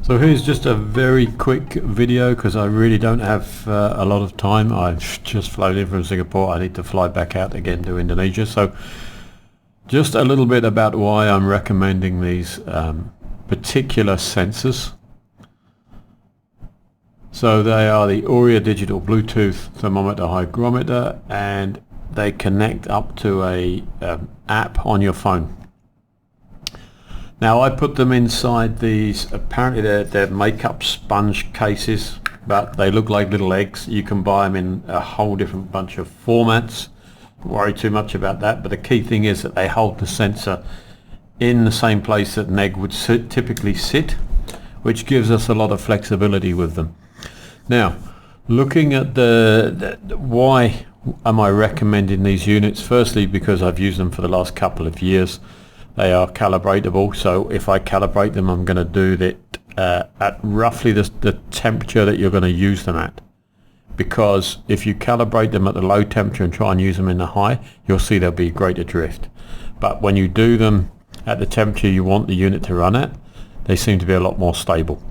So here's just a very quick video because I really don't have a lot of time. I've just flown in from Singapore. I need to fly back out again to Indonesia. So just a little bit about why I'm recommending these particular sensors. So they are the Oria digital Bluetooth thermometer hygrometer, and they connect up to a app on your phone. Now I put them inside these, apparently they're makeup sponge cases, but they look like little eggs. You can buy them in a whole different bunch of formats. Don't worry too much about that, but the key thing is that they hold the sensor in the same place that an egg would typically sit, which gives us a lot of flexibility with them. Now, looking at why am I recommending these units? Firstly, because I've used them for the last couple of years. They are calibratable, so if I calibrate them, I'm going to do that at roughly the temperature that you're going to use them at. Because if you calibrate them at the low temperature and try and use them in the high, you'll see there'll be greater drift. But when you do them at the temperature you want the unit to run at, they seem to be a lot more stable.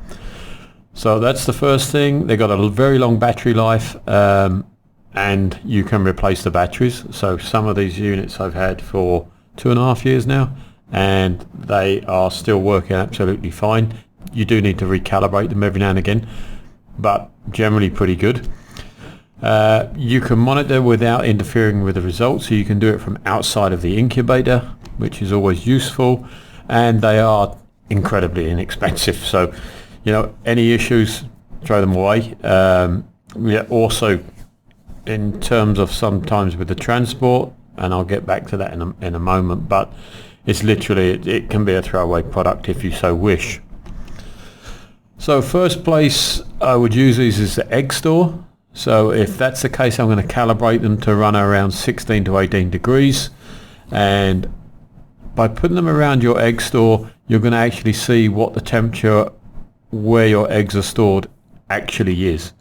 So that's the first thing. They've got a very long battery life, and you can replace the batteries. So some of these units I've had for 2.5 years now, and they are still working absolutely fine. You do need to recalibrate them every now and again, but generally pretty good. You can monitor without interfering with the results, so you can do it from outside of the incubator, which is always useful, and they are incredibly inexpensive, so you know, any issues, throw them away. Also, in terms of sometimes with the transport, and I'll get back to that in a moment, but it's literally, it can be a throwaway product if you so wish. So first place I would use these is the egg store. So if that's the case, I'm going to calibrate them to run around 16 to 18 degrees, and by putting them around your egg store, you're going to actually see what the temperature where your eggs are stored actually is.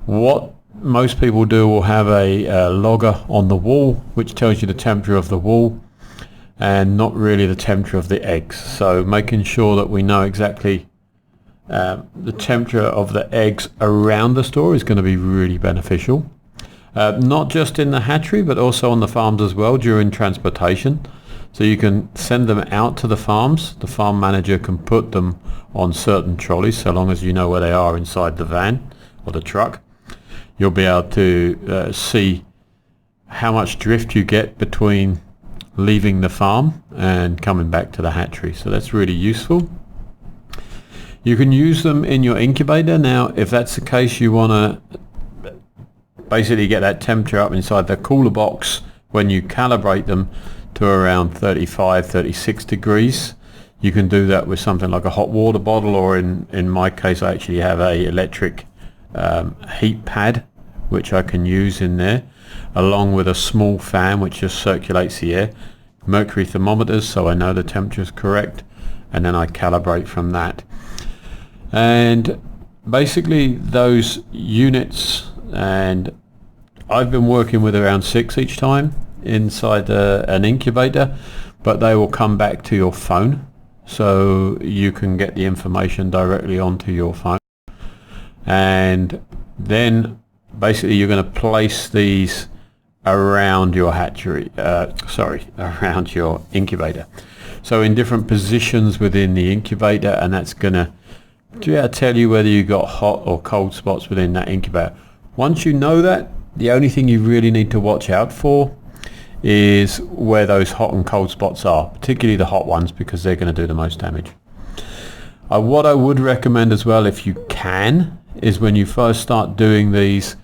What most people do will have a logger on the wall which tells you the temperature of the wall and not really the temperature of the eggs. So making sure that we know exactly the temperature of the eggs around the store is going to be really beneficial. Not just in the hatchery but also on the farms as well during transportation. So you can send them out to the farms. The farm manager can put them on certain trolleys, so long as you know where they are inside the van or the truck. You'll be able to see how much drift you get between leaving the farm and coming back to the hatchery. So that's really useful. You can use them in your incubator. Now, if that's the case, you want to basically get that temperature up inside the cooler box when you calibrate them to around 35, 36 degrees. You can do that with something like a hot water bottle, or in my case I actually have a electric heat pad which I can use in there, along with a small fan which just circulates the air, mercury thermometers so I know the temperature is correct, and then I calibrate from that. And basically those units, and I've been working with around 6 each time inside an incubator, but they will come back to your phone, so you can get the information directly onto your phone. And then basically you're going to place these around your hatchery, around your incubator. So in different positions within the incubator, and that's going to tell you whether you got hot or cold spots within that incubator. Once you know that, the only thing you really need to watch out for is where those hot and cold spots are, particularly the hot ones, because they're going to do the most damage. What I would recommend as well, if you can, is when you first start doing these,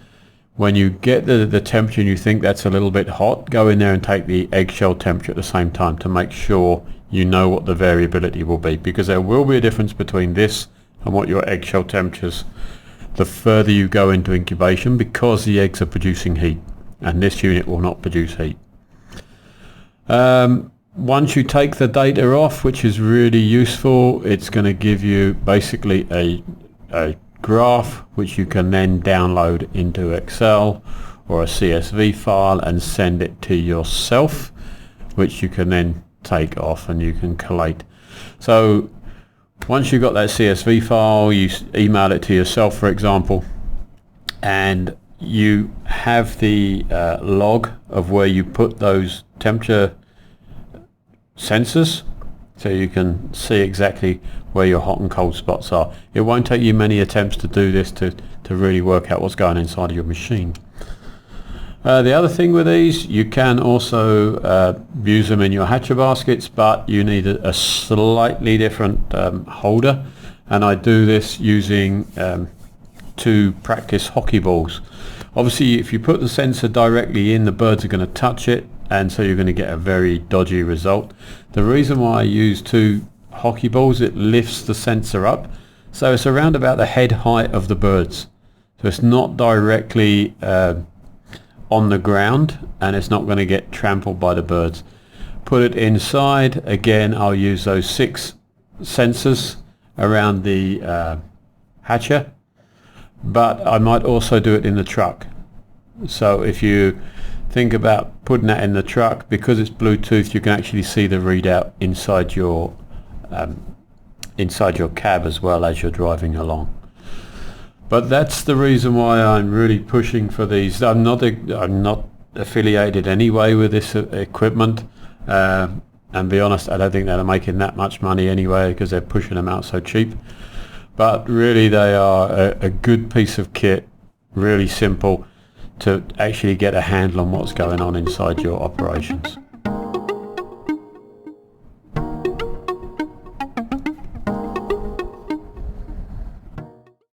when you get the temperature and you think that's a little bit hot, go in there and take the eggshell temperature at the same time to make sure you know what the variability will be, because there will be a difference between this and what your eggshell temperatures the further you go into incubation, because the eggs are producing heat and this unit will not produce heat. Once you take the data off, which is really useful, it's going to give you basically a graph which you can then download into Excel or a CSV file and send it to yourself, which you can then take off and you can collate. So Once you've got that CSV file, you email it to yourself, for example, and you have the log of where you put those temperature sensors, so you can see exactly where your hot and cold spots are. It won't take you many attempts to do this to really work out what's going on inside of your machine. The other thing with these, you can also use them in your hatcher baskets, but you need a slightly different holder, and I do this using 2 practice hockey balls. Obviously, if you put the sensor directly in, the birds are going to touch it, and so you're going to get a very dodgy result. The reason why I use 2 hockey balls, it lifts the sensor up, so it's around about the head height of the birds. So it's not directly on the ground, and it's not going to get trampled by the birds. Put it inside. Again, I'll use those 6 sensors around the hatcher, but I might also do it in the truck. So if you think about putting that in the truck, because it's Bluetooth, you can actually see the readout inside your cab as well as you're driving along. But that's the reason why I'm really pushing for these. I'm not affiliated anyway with this equipment, and be honest, I don't think they're making that much money anyway because they're pushing them out so cheap. But really, they are a good piece of kit, really simple to actually get a handle on what's going on inside your operations.